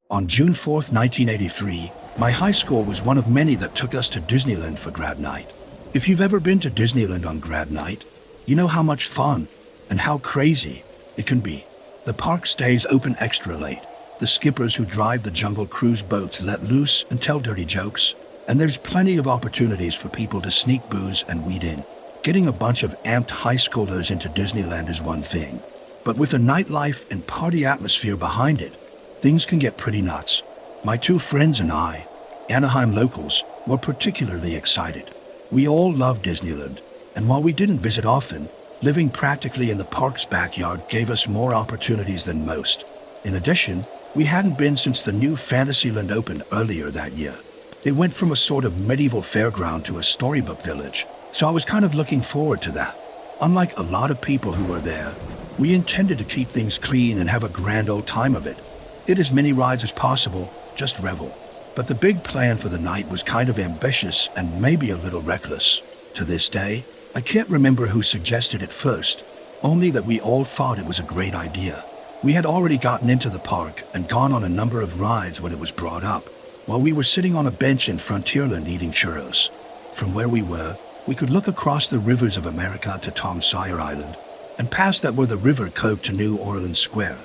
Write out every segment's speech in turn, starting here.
On June 4th, 1983, my high school was one of many that took us to Disneyland for Grad Night. If you've ever been to Disneyland on Grad Night, you know how much fun and how crazy it can be. The park stays open extra late. The skippers who drive the Jungle Cruise boats let loose and tell dirty jokes, and there's plenty of opportunities for people to sneak booze and weed in. Getting a bunch of amped high schoolers into Disneyland is one thing, but with a nightlife and party atmosphere behind it, things can get pretty nuts. My two friends and I, Anaheim locals, were particularly excited. We all love Disneyland, and while we didn't visit often, living practically in the park's backyard gave us more opportunities than most. In addition, we hadn't been since the new Fantasyland opened earlier that year. It went from a sort of medieval fairground to a storybook village, so I was kind of looking forward to that. Unlike a lot of people who were there, we intended to keep things clean and have a grand old time of it. Did as many rides as possible, just revel. But the big plan for the night was kind of ambitious and maybe a little reckless. To this day, I can't remember who suggested it first, only that we all thought it was a great idea. We had already gotten into the park and gone on a number of rides when it was brought up, while we were sitting on a bench in Frontierland eating churros. From where we were, we could look across the rivers of America to Tom Sawyer Island, and past that were the river cove to New Orleans Square.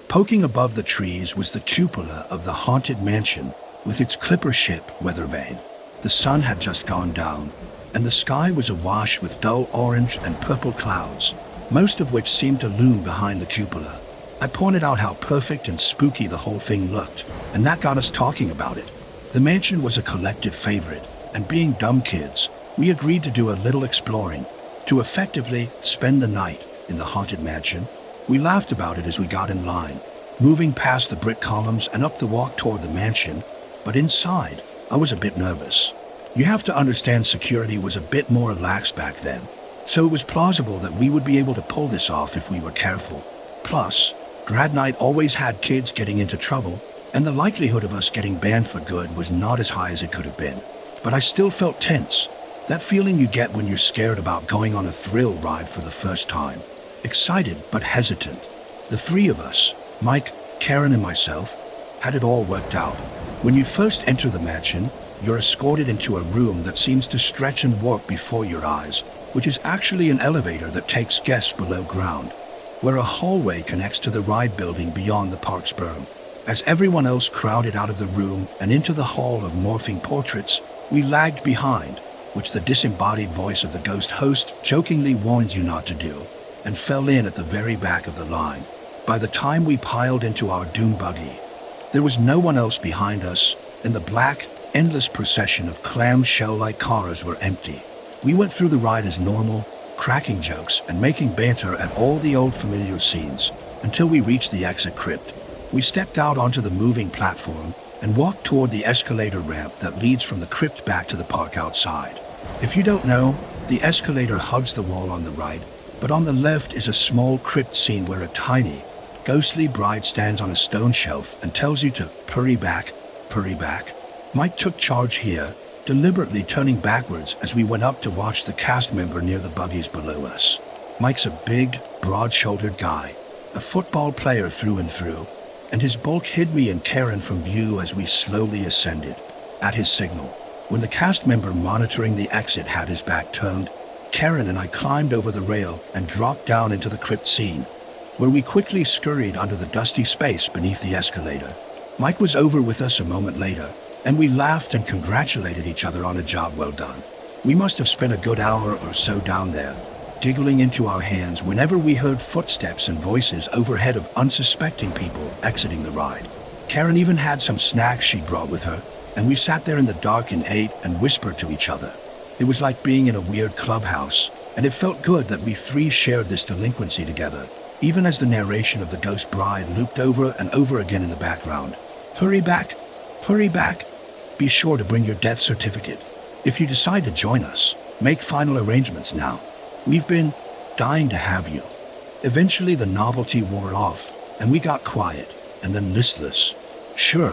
Poking above the trees was the cupola of the Haunted Mansion with its clipper ship weather vane. The sun had just gone down, and the sky was awash with dull orange and purple clouds, most of which seemed to loom behind the cupola. I pointed out how perfect and spooky the whole thing looked, and that got us talking about it. The mansion was a collective favorite, and being dumb kids, we agreed to do a little exploring, to effectively spend the night in the Haunted Mansion. We laughed about it as we got in line, moving past the brick columns and up the walk toward the mansion, but inside, I was a bit nervous. You have to understand security was a bit more lax back then, so it was plausible that we would be able to pull this off if we were careful. Plus, Grad Night always had kids getting into trouble, and the likelihood of us getting banned for good was not as high as it could have been. But I still felt tense, that feeling you get when you're scared about going on a thrill ride for the first time. Excited but hesitant. The three of us, Mike, Karen, and myself, had it all worked out. When you first enter the mansion, you're escorted into a room that seems to stretch and warp before your eyes, which is actually an elevator that takes guests below ground, where a hallway connects to the ride building beyond the park's berm. As everyone else crowded out of the room and into the hall of morphing portraits, we lagged behind, which the disembodied voice of the ghost host jokingly warns you not to do, and fell in at the very back of the line. By the time we piled into our doom buggy, there was no one else behind us, and the black, endless procession of clamshell-like cars were empty. We went through the ride as normal, cracking jokes and making banter at all the old familiar scenes, until we reached the exit crypt. We stepped out onto the moving platform and walked toward the escalator ramp that leads from the crypt back to the park outside. If you don't know, the escalator hugs the wall on the right, but on the left is a small crypt scene where a tiny, ghostly bride stands on a stone shelf and tells you to purry back, purry back. Mike took charge here, deliberately turning backwards as we went up to watch the cast member near the buggies below us. Mike's a big, broad-shouldered guy, a football player through and through, and his bulk hid me and Karen from view as we slowly ascended. At his signal, when the cast member monitoring the exit had his back turned, Karen and I climbed over the rail and dropped down into the crypt scene, where we quickly scurried under the dusty space beneath the escalator. Mike was over with us a moment later, and we laughed and congratulated each other on a job well done. We must have spent a good hour or so down there, giggling into our hands whenever we heard footsteps and voices overhead of unsuspecting people exiting the ride. Karen even had some snacks she brought with her, and we sat there in the dark and ate and whispered to each other. It was like being in a weird clubhouse, and it felt good that we three shared this delinquency together, even as the narration of the ghost bride looped over and over again in the background. Hurry back, hurry back. Be sure to bring your death certificate. If you decide to join us, make final arrangements now. We've been dying to have you. Eventually the novelty wore off, and we got quiet, and then listless. Sure,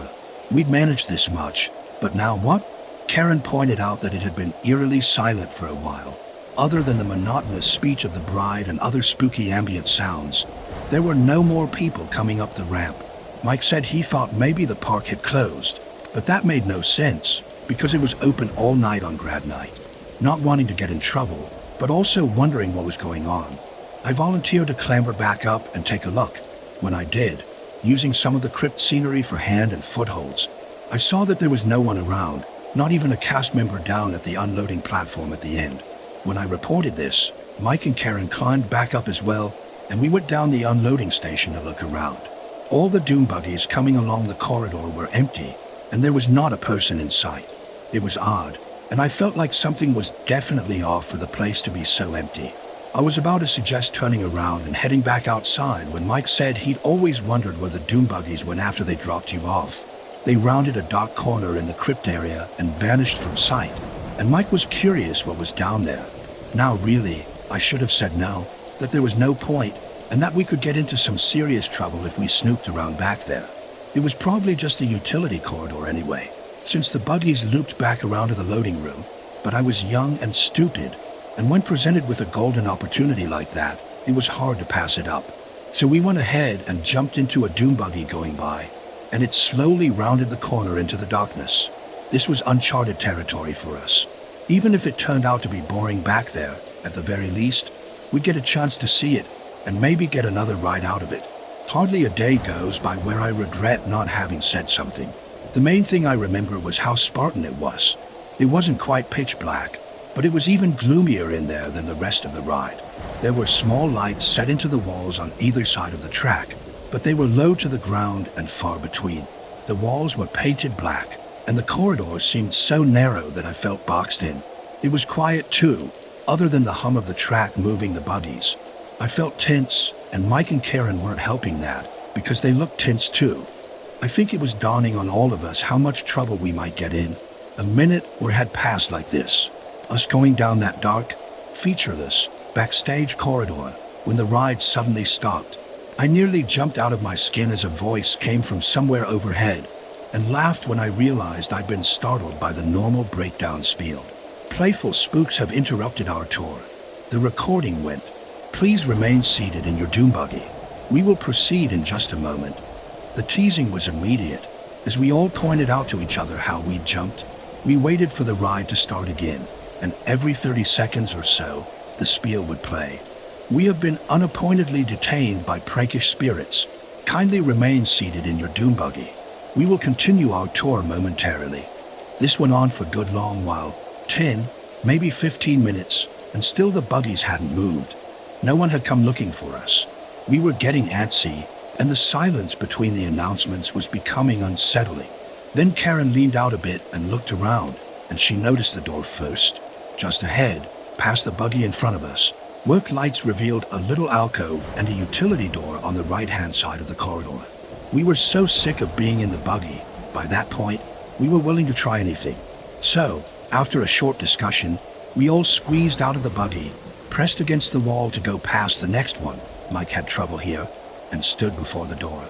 we'd managed this much, but now what? Karen pointed out that it had been eerily silent for a while. Other than the monotonous speech of the bride and other spooky ambient sounds, there were no more people coming up the ramp. Mike said he thought maybe the park had closed, but that made no sense because it was open all night on Grad Night. Not wanting to get in trouble, but also wondering what was going on, I volunteered to clamber back up and take a look. When I did, using some of the crypt scenery for hand and footholds, I saw that there was no one around, not even a cast member down at the unloading platform at the end. When I reported this, Mike and Karen climbed back up as well, and we went down the unloading station to look around. All the doom buggies coming along the corridor were empty, and there was not a person in sight. It was odd, and I felt like something was definitely off for the place to be so empty. I was about to suggest turning around and heading back outside when Mike said he'd always wondered where the doom buggies went after they dropped you off. They rounded a dark corner in the crypt area and vanished from sight, and Mike was curious what was down there. Now really, I should have said no, that there was no point, and that we could get into some serious trouble if we snooped around back there. It was probably just a utility corridor anyway, since the buggies looped back around to the loading room, but I was young and stupid, and when presented with a golden opportunity like that, it was hard to pass it up. So we went ahead and jumped into a doom buggy going by, and it slowly rounded the corner into the darkness. This was uncharted territory for us. Even if it turned out to be boring back there, at the very least, we'd get a chance to see it, and maybe get another ride out of it. Hardly a day goes by where I regret not having said something. The main thing I remember was how Spartan it was. It wasn't quite pitch black, but it was even gloomier in there than the rest of the ride. There were small lights set into the walls on either side of the track, but they were low to the ground and far between. The walls were painted black, and the corridors seemed so narrow that I felt boxed in. It was quiet too, other than the hum of the track moving the buggies. I felt tense, and Mike and Karen weren't helping that, because they looked tense too. I think it was dawning on all of us how much trouble we might get in. A minute or had passed like this, us going down that dark, featureless, backstage corridor, when the ride suddenly stopped. I nearly jumped out of my skin as a voice came from somewhere overhead, and laughed when I realized I'd been startled by the normal breakdown spiel. Playful spooks have interrupted our tour. The recording went. Please remain seated in your doom buggy. We will proceed in just a moment. The teasing was immediate. As we all pointed out to each other how we jumped, we waited for the ride to start again, and every 30 seconds or so, the spiel would play. We have been unappointedly detained by prankish spirits. Kindly remain seated in your doom buggy. We will continue our tour momentarily. This went on for a good long while, 10, maybe 15 minutes, and still the buggies hadn't moved. No one had come looking for us. We were getting antsy, and the silence between the announcements was becoming unsettling. Then Karen leaned out a bit and looked around, and she noticed the door first. Just ahead, past the buggy in front of us, work lights revealed a little alcove and a utility door on the right-hand side of the corridor. We were so sick of being in the buggy, by that point, we were willing to try anything. So, after a short discussion, we all squeezed out of the buggy, pressed against the wall to go past the next one. Mike had trouble here, and stood before the door.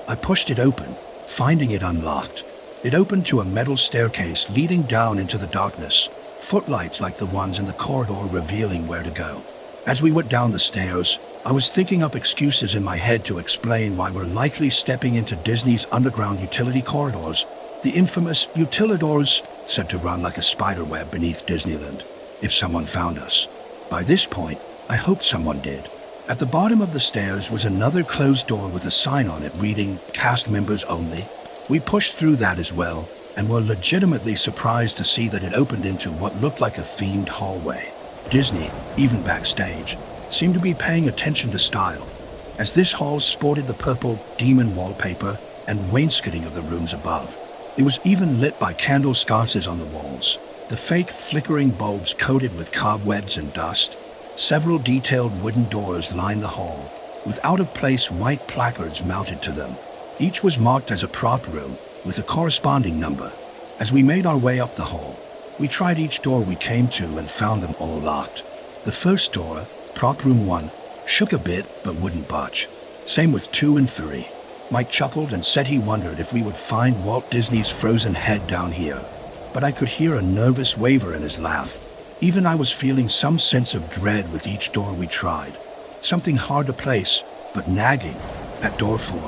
I pushed it open, finding it unlocked. It opened to a metal staircase leading down into the darkness, footlights like the ones in the corridor revealing where to go. As we went down the stairs, I was thinking up excuses in my head to explain why we're likely stepping into Disney's underground utility corridors, the infamous utilidors said to run like a spider web beneath Disneyland, if someone found us. By this point, I hoped someone did. At the bottom of the stairs was another closed door with a sign on it reading, "Cast members only." We pushed through that as well, and were legitimately surprised to see that it opened into what looked like a themed hallway. Disney, even backstage, seemed to be paying attention to style, as this hall sported the purple demon wallpaper and wainscoting of the rooms above. It was even lit by candle sconces on the walls, the fake flickering bulbs coated with cobwebs and dust. Several detailed wooden doors lined the hall, with out-of-place white placards mounted to them. Each was marked as a prop room, with a corresponding number. As we made our way up the hall, we tried each door we came to and found them all locked. The first door, prop room 1, shook a bit but wouldn't budge. Same with 2 and 3. Mike chuckled and said he wondered if we would find Walt Disney's frozen head down here, but I could hear a nervous waver in his laugh. Even I was feeling some sense of dread with each door we tried. Something hard to place, but nagging. At door 4,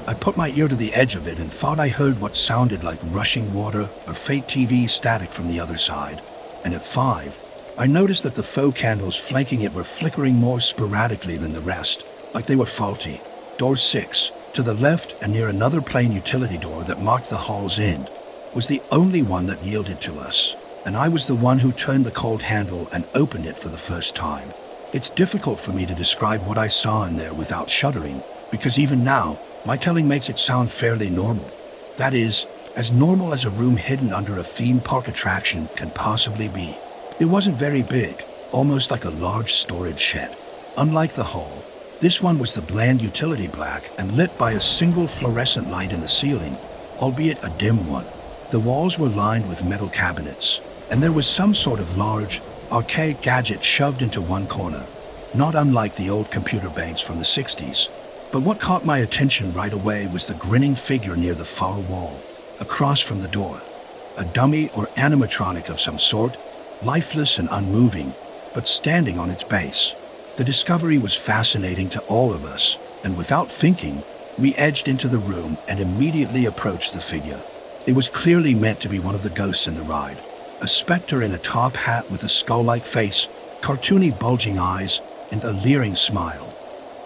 I put my ear to the edge of it and thought I heard what sounded like rushing water or fake TV static from the other side. And at 5, I noticed that the faux candles flanking it were flickering more sporadically than the rest, like they were faulty. Door 6, to the left and near another plain utility door that marked the hall's end, was the only one that yielded to us, and I was the one who turned the cold handle and opened it for the first time. It's difficult for me to describe what I saw in there without shuddering, because even now, my telling makes it sound fairly normal. That is, as normal as a room hidden under a theme park attraction can possibly be. It wasn't very big, almost like a large storage shed. Unlike the hall, this one was the bland utility black and lit by a single fluorescent light in the ceiling, albeit a dim one. The walls were lined with metal cabinets, and there was some sort of large, archaic gadget shoved into one corner, not unlike the old computer banks from the 60s. But what caught my attention right away was the grinning figure near the far wall, across from the door. A dummy or animatronic of some sort, lifeless and unmoving, but standing on its base. The discovery was fascinating to all of us, and without thinking, we edged into the room and immediately approached the figure. It was clearly meant to be one of the ghosts in the ride, a specter in a top hat with a skull-like face, cartoony bulging eyes, and a leering smile.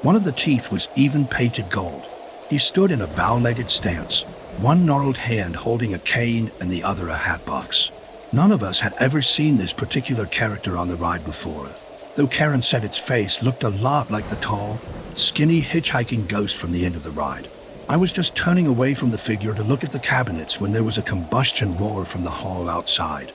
One of the teeth was even painted gold. He stood in a bow-legged stance, one gnarled hand holding a cane and the other a hatbox. None of us had ever seen this particular character on the ride before, though Karen said its face looked a lot like the tall, skinny hitchhiking ghost from the end of the ride. I was just turning away from the figure to look at the cabinets when there was a combustion roar from the hall outside,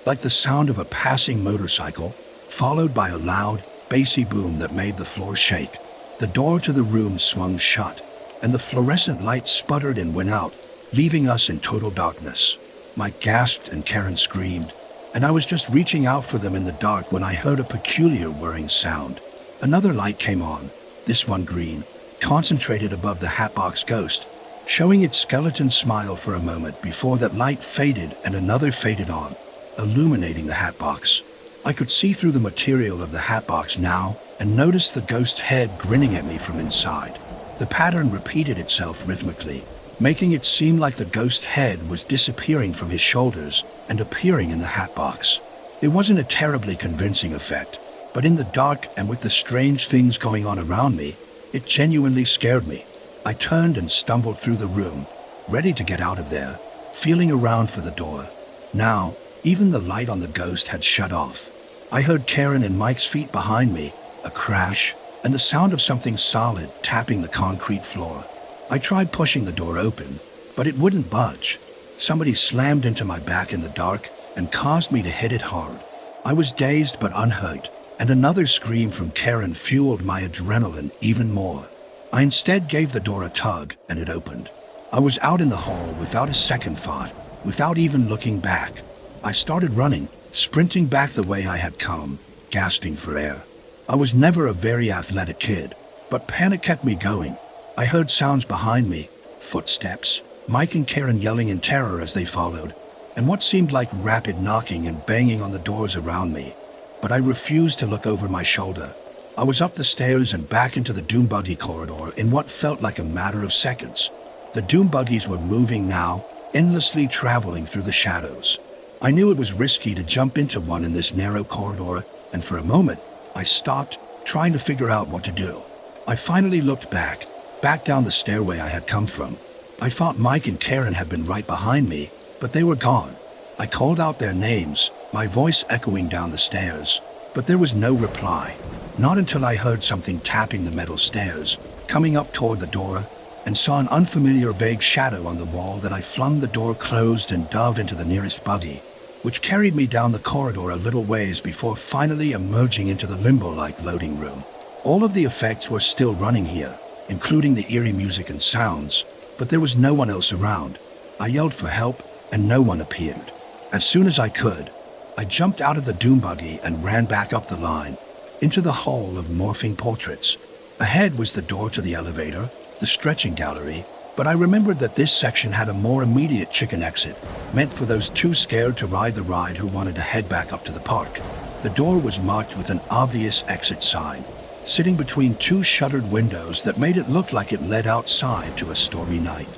like the sound of a passing motorcycle, followed by a loud, bassy boom that made the floor shake. The door to the room swung shut, and the fluorescent light sputtered and went out, leaving us in total darkness. Mike gasped and Karen screamed, and I was just reaching out for them in the dark when I heard a peculiar whirring sound. Another light came on, this one green, concentrated above the hatbox ghost, showing its skeleton smile for a moment before that light faded and another faded on, illuminating the hatbox. I could see through the material of the hatbox now and noticed the ghost's head grinning at me from inside. The pattern repeated itself rhythmically, making it seem like the ghost's head was disappearing from his shoulders and appearing in the hatbox. It wasn't a terribly convincing effect, but in the dark and with the strange things going on around me, it genuinely scared me. I turned and stumbled through the room, ready to get out of there, feeling around for the door. Now, even the light on the ghost had shut off. I heard Karen and Mike's feet behind me, a crash, and the sound of something solid tapping the concrete floor. I tried pushing the door open, but it wouldn't budge. Somebody slammed into my back in the dark and caused me to hit it hard. I was dazed but unhurt, and another scream from Karen fueled my adrenaline even more. I instead gave the door a tug, and it opened. I was out in the hall without a second thought, without even looking back. I started running, sprinting back the way I had come, gasping for air. I was never a very athletic kid, but panic kept me going. I heard sounds behind me, footsteps, Mike and Karen yelling in terror as they followed, and what seemed like rapid knocking and banging on the doors around me. But I refused to look over my shoulder. I was up the stairs and back into the doom buggy corridor in what felt like a matter of seconds. The doom buggies were moving now, endlessly traveling through the shadows. I knew it was risky to jump into one in this narrow corridor, and for a moment, I stopped, trying to figure out what to do. I finally looked back down the stairway I had come from. I thought Mike and Karen had been right behind me, but they were gone. I called out their names, my voice echoing down the stairs, but there was no reply. Not until I heard something tapping the metal stairs, coming up toward the door, and saw an unfamiliar vague shadow on the wall that I flung the door closed and dove into the nearest buggy, which carried me down the corridor a little ways before finally emerging into the limbo-like loading room. All of the effects were still running here, including the eerie music and sounds, but there was no one else around. I yelled for help, and no one appeared. As soon as I could, I jumped out of the doom buggy and ran back up the line, into the hall of morphing portraits. Ahead was the door to the elevator, the stretching gallery, but I remembered that this section had a more immediate chicken exit, meant for those too scared to ride the ride who wanted to head back up to the park. The door was marked with an obvious exit sign, sitting between two shuttered windows that made it look like it led outside to a stormy night.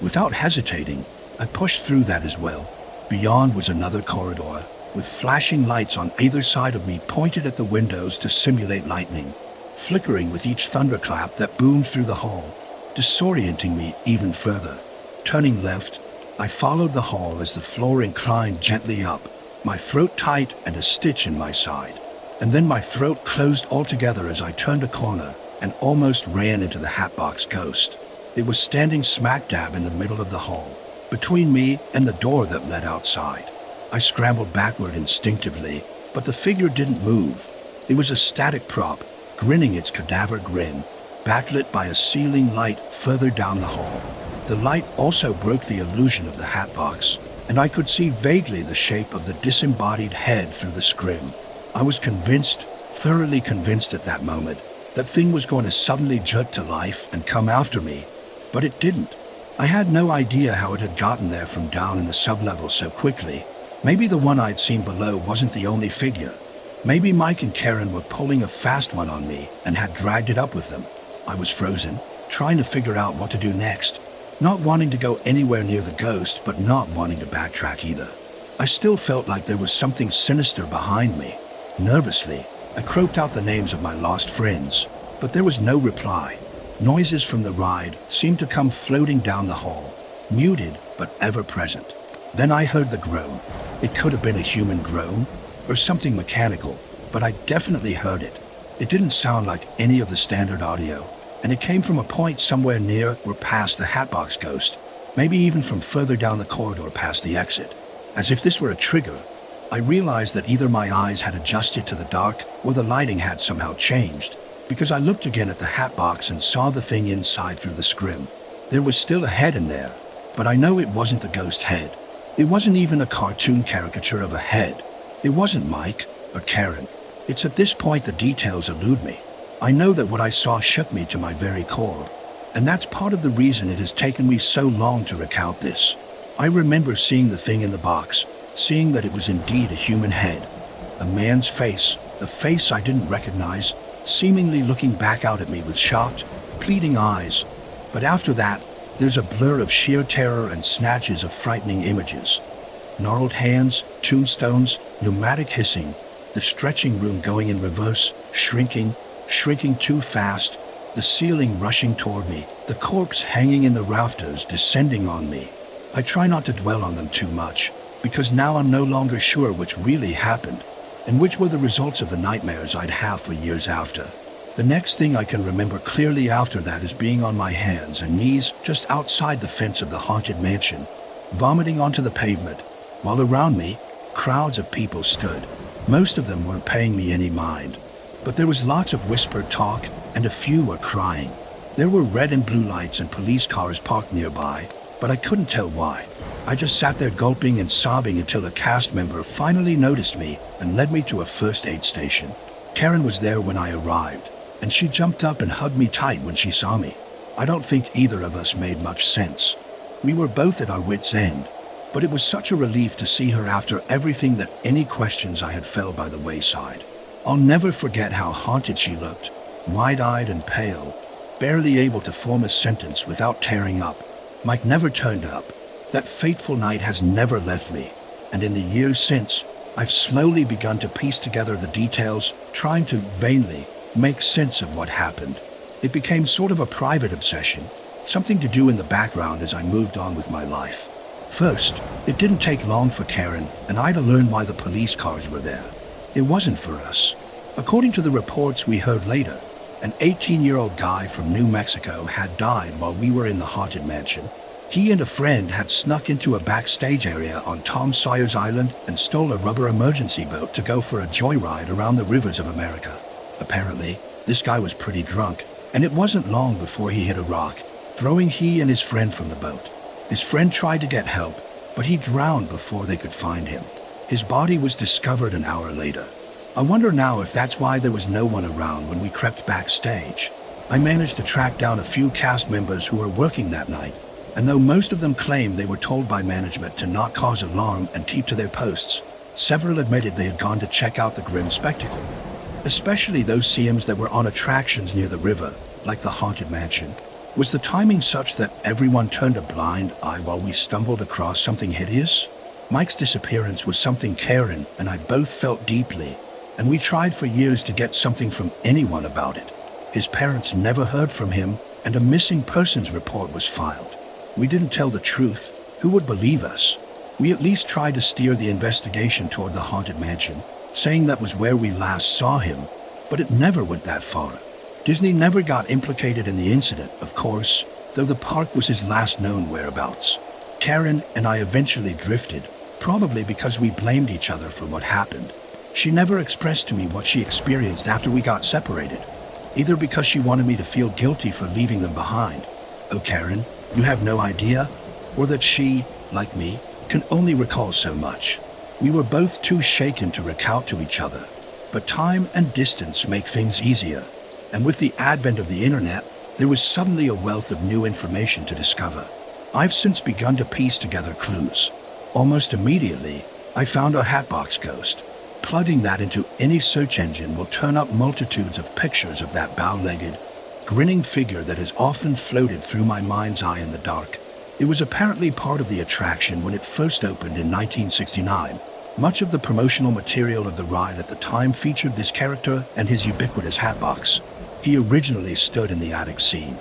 Without hesitating, I pushed through that as well. Beyond was another corridor, with flashing lights on either side of me pointed at the windows to simulate lightning, flickering with each thunderclap that boomed through the hall, disorienting me even further. Turning left, I followed the hall as the floor inclined gently up, my throat tight and a stitch in my side. And then my throat closed altogether as I turned a corner and almost ran into the Hatbox Ghost. It was standing smack dab in the middle of the hall, between me and the door that led outside. I scrambled backward instinctively, but the figure didn't move. It was a static prop, grinning its cadaver grin, backlit by a ceiling light further down the hall. The light also broke the illusion of the Hatbox, and I could see vaguely the shape of the disembodied head through the scrim. I was convinced, thoroughly convinced at that moment, that thing was going to suddenly jerk to life and come after me, but it didn't. I had no idea how it had gotten there from down in the sublevel so quickly. Maybe the one I'd seen below wasn't the only figure. Maybe Mike and Karen were pulling a fast one on me and had dragged it up with them. I was frozen, trying to figure out what to do next, not wanting to go anywhere near the ghost, but not wanting to backtrack either. I still felt like there was something sinister behind me. Nervously, I croaked out the names of my lost friends, but there was no reply. Noises from the ride seemed to come floating down the hall, muted but ever present. Then I heard the groan. It could have been a human groan, or something mechanical, but I definitely heard it. It didn't sound like any of the standard audio, and it came from a point somewhere near or past the Hatbox Ghost, maybe even from further down the corridor past the exit. As if this were a trigger, I realized that either my eyes had adjusted to the dark or the lighting had somehow changed, because I looked again at the Hatbox and saw the thing inside through the scrim. There was still a head in there, but I know it wasn't the ghost head. It wasn't even a cartoon caricature of a head. It wasn't Mike or Karen. It's at this point the details elude me. I know that what I saw shook me to my very core, and that's part of the reason it has taken me so long to recount this. I remember seeing the thing in the box, seeing that it was indeed a human head, a man's face, a face I didn't recognize, seemingly looking back out at me with shocked, pleading eyes. But after that, there's a blur of sheer terror and snatches of frightening images. Gnarled hands, tombstones, pneumatic hissing, the stretching room going in reverse, shrinking too fast, the ceiling rushing toward me, the corpse hanging in the rafters descending on me. I try not to dwell on them too much, because now I'm no longer sure which really happened, and which were the results of the nightmares I'd have for years after. The next thing I can remember clearly after that is being on my hands and knees just outside the fence of the haunted mansion, vomiting onto the pavement, while around me, crowds of people stood. Most of them weren't paying me any mind, but there was lots of whispered talk, and a few were crying. There were red and blue lights and police cars parked nearby, but I couldn't tell why. I just sat there gulping and sobbing until a cast member finally noticed me and led me to a first aid station. Karen was there when I arrived, and she jumped up and hugged me tight when she saw me. I don't think either of us made much sense. We were both at our wits' end, but it was such a relief to see her after everything that any questions I had fell by the wayside. I'll never forget how haunted she looked, wide-eyed and pale, barely able to form a sentence without tearing up. Mike never turned up. That fateful night has never left me, and in the years since, I've slowly begun to piece together the details, trying to vainly make sense of what happened. It became sort of a private obsession, something to do in the background as I moved on with my life. First, it didn't take long for Karen and I to learn why the police cars were there. It wasn't for us. According to the reports we heard later, an 18-year-old guy from New Mexico had died while we were in the haunted mansion. He and a friend had snuck into a backstage area on Tom Sawyer's Island and stole a rubber emergency boat to go for a joyride around the rivers of America. Apparently, this guy was pretty drunk, and it wasn't long before he hit a rock, throwing he and his friend from the boat. His friend tried to get help, but he drowned before they could find him. His body was discovered an hour later. I wonder now if that's why there was no one around when we crept backstage. I managed to track down a few cast members who were working that night, and though most of them claimed they were told by management to not cause alarm and keep to their posts, several admitted they had gone to check out the grim spectacle. especially those CMs that were on attractions near the river, like the Haunted Mansion. Was the timing such that everyone turned a blind eye while we stumbled across something hideous? Mike's disappearance was something Karen and I both felt deeply, and we tried for years to get something from anyone about it. His parents never heard from him, and a missing persons report was filed. We didn't tell the truth. Who would believe us? We at least tried to steer the investigation toward the Haunted Mansion, saying that was where we last saw him, but it never went that far. Disney never got implicated in the incident, of course, though the park was his last known whereabouts. Karen and I eventually drifted, probably because we blamed each other for what happened. She never expressed to me what she experienced after we got separated, either because she wanted me to feel guilty for leaving them behind. Oh, Karen, you have no idea? Or that she, like me, can only recall so much. We were both too shaken to recount to each other, but time and distance make things easier, and with the advent of the internet, there was suddenly a wealth of new information to discover. I've since begun to piece together clues. Almost immediately, I found our Hatbox Ghost. Plugging that into any search engine will turn up multitudes of pictures of that bow-legged, grinning figure that has often floated through my mind's eye in the dark. It was apparently part of the attraction when it first opened in 1969. Much of the promotional material of the ride at the time featured this character and his ubiquitous hatbox. He originally stood in the attic scene,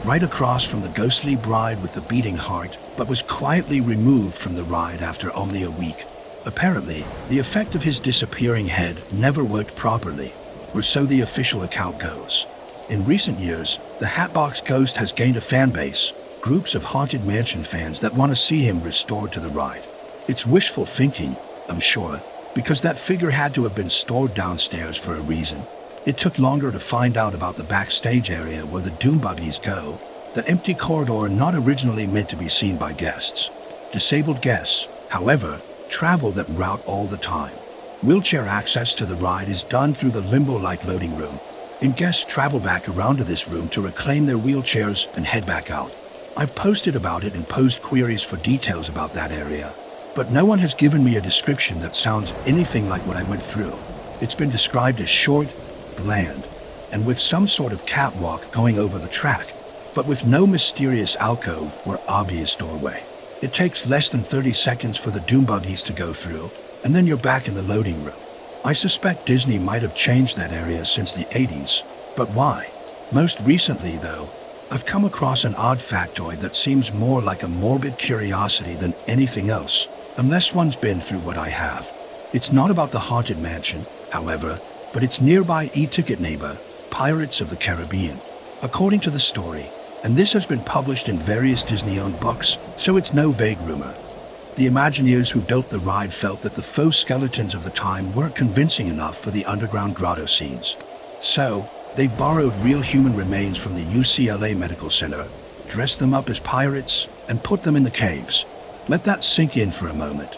right across from the ghostly bride with the beating heart, but was quietly removed from the ride after only a week. Apparently, the effect of his disappearing head never worked properly, or so the official account goes. In recent years, the Hatbox Ghost has gained a fan base, groups of Haunted Mansion fans that want to see him restored to the ride. It's wishful thinking, I'm sure, because that figure had to have been stored downstairs for a reason. It took longer to find out about the backstage area where the doom buggies go, that empty corridor not originally meant to be seen by guests. Disabled guests, however, travel that route all the time. Wheelchair access to the ride is done through the limbo-like loading room, and guests travel back around to this room to reclaim their wheelchairs and head back out. I've posted about it and posed queries for details about that area, but no one has given me a description that sounds anything like what I went through. It's been described as short, bland, and with some sort of catwalk going over the track, but with no mysterious alcove or obvious doorway. It takes less than 30 seconds for the doom buggies to go through, and then you're back in the loading room. I suspect Disney might have changed that area since the 80s, but why? Most recently, though, I've come across an odd factoid that seems more like a morbid curiosity than anything else, unless one's been through what I have. It's not about the Haunted Mansion, however, but its nearby e-ticket neighbor, Pirates of the Caribbean. According to the story, and this has been published in various Disney-owned books, so it's no vague rumor, the Imagineers who built the ride felt that the faux skeletons of the time weren't convincing enough for the underground grotto scenes. So, they borrowed real human remains from the UCLA Medical Center, dressed them up as pirates, and put them in the caves. Let that sink in for a moment.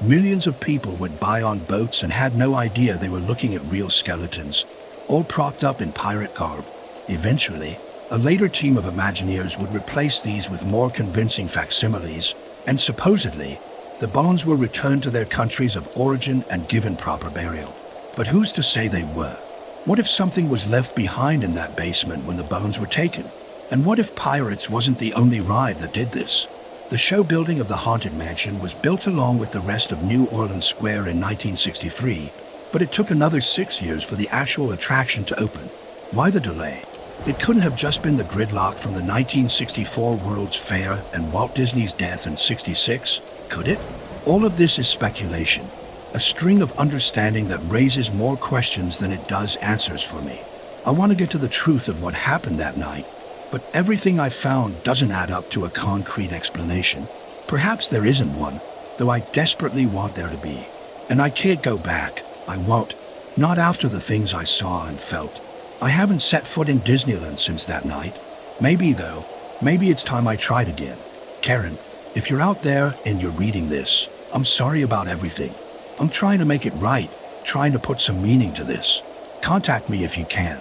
Millions of people went by on boats and had no idea they were looking at real skeletons, all propped up in pirate garb. Eventually, a later team of Imagineers would replace these with more convincing facsimiles, and supposedly, the bones were returned to their countries of origin and given proper burial. But who's to say they were? What if something was left behind in that basement when the bones were taken? And what if Pirates wasn't the only ride that did this? The show building of the Haunted Mansion was built along with the rest of New Orleans Square in 1963, but it took another 6 years for the actual attraction to open. Why the delay? It couldn't have just been the gridlock from the 1964 World's Fair and Walt Disney's death in '66, could it? All of this is speculation, a string of understanding that raises more questions than it does answers for me. I want to get to the truth of what happened that night, but everything I found doesn't add up to a concrete explanation. Perhaps there isn't one, though I desperately want there to be. And I can't go back. I won't. Not after the things I saw and felt. I haven't set foot in Disneyland since that night. Maybe, though, maybe it's time I tried again. Karen, if you're out there and you're reading this, I'm sorry about everything. I'm trying to make it right, trying to put some meaning to this. Contact me if you can.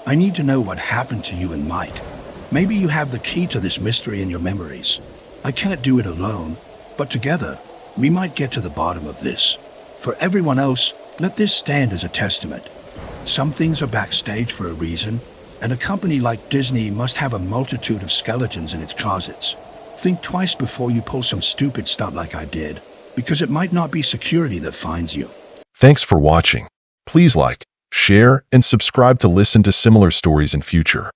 I need to know what happened to you and Mike. Maybe you have the key to this mystery in your memories. I can't do it alone, but together, we might get to the bottom of this. For everyone else, let this stand as a testament. Some things are backstage for a reason, and a company like Disney must have a multitude of skeletons in its closets. Think twice before you pull some stupid stunt like I did, because it might not be security that finds you. Thanks for watching. Please like, share, and subscribe to listen to similar stories in future.